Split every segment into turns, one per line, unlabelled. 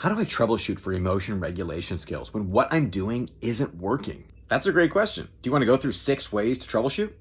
How do I troubleshoot for emotion regulation skills when what I'm doing isn't working? That's a great question. Do you want to go through 6 ways to troubleshoot?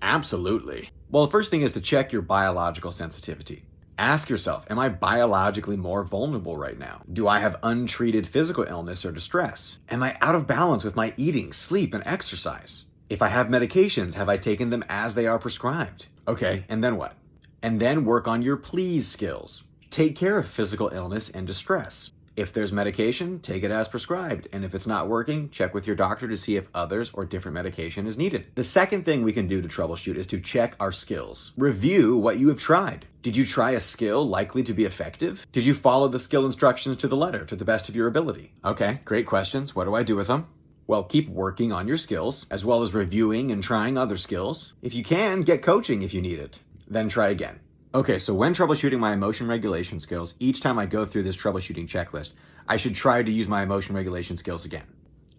Absolutely. Well, the first thing is to check your biological sensitivity. Ask yourself, am I biologically more vulnerable right now? Do I have untreated physical illness or distress? Am I out of balance with my eating, sleep, and exercise? If I have medications, have I taken them as they are prescribed? Okay, and then what? And then work on your please skills. Take care of physical illness and distress. If there's medication, take it as prescribed. And if it's not working, check with your doctor to see if others or different medication is needed. The second thing we can do to troubleshoot is to check our skills. Review what you have tried. Did you try a skill likely to be effective? Did you follow the skill instructions to the letter to the best of your ability? Okay, great questions. What do I do with them? Well, keep working on your skills, as well as reviewing and trying other skills. If you can, get coaching if you need it. Then try again. Okay, so when troubleshooting my emotion regulation skills, each time I go through this troubleshooting checklist, I should try to use my emotion regulation skills again.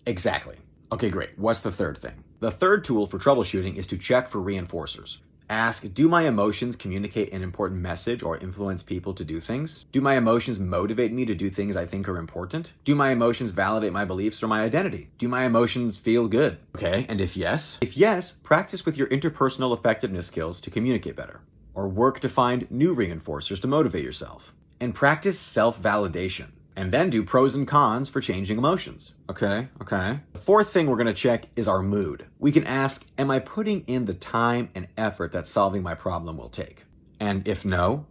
Exactly. Okay, great. What's the third thing? The third tool for troubleshooting is to check for reinforcers. Ask, do my emotions communicate an important message or influence people to do things? Do my emotions motivate me to do things I think are important? Do my emotions validate my beliefs or my identity? Do my emotions feel good? Okay, and if yes, practice with your interpersonal effectiveness skills to communicate better. Or work to find new reinforcers to motivate yourself. And practice self-validation. And then do pros and cons for changing emotions. Okay. The fourth thing we're going to check is our mood. We can ask, am I putting in the time and effort that solving my problem will take? And if no,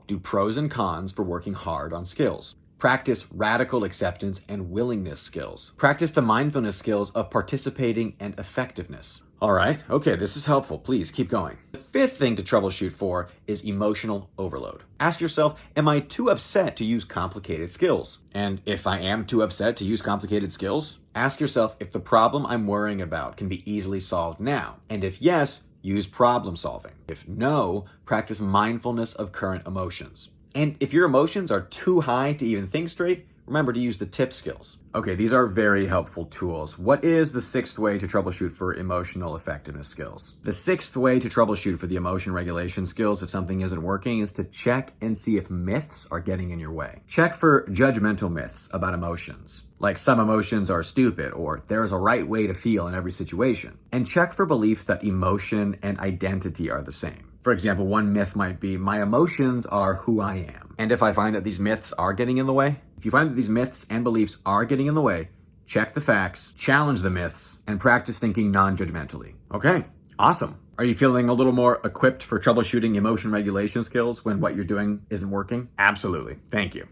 do pros and cons for working hard on skills. Practice radical acceptance and willingness skills. Practice the mindfulness skills of participating and effectiveness. All right, okay, this is helpful. Please keep going. The fifth thing to troubleshoot for is emotional overload. Ask yourself, am I too upset to use complicated skills? And if I am too upset to use complicated skills, ask yourself if the problem I'm worrying about can be easily solved now. And if yes, use problem solving. If no, practice mindfulness of current emotions. And if your emotions are too high to even think straight, remember to use the tip skills. Okay, these are very helpful tools. What is the 6th way to troubleshoot for emotional effectiveness skills? The 6th way to troubleshoot for the emotion regulation skills if something isn't working is to check and see if myths are getting in your way. Check for judgmental myths about emotions, like some emotions are stupid or there's a right way to feel in every situation. And check for beliefs that emotion and identity are the same. For example, one myth might be, my emotions are who I am. And if I find that these myths are getting in the way, if you find that these myths and beliefs are getting in the way, check the facts, challenge the myths, and practice thinking non-judgmentally. Okay, awesome. Are you feeling a little more equipped for troubleshooting emotion regulation skills when what you're doing isn't working? Absolutely. Thank you.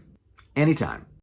Anytime.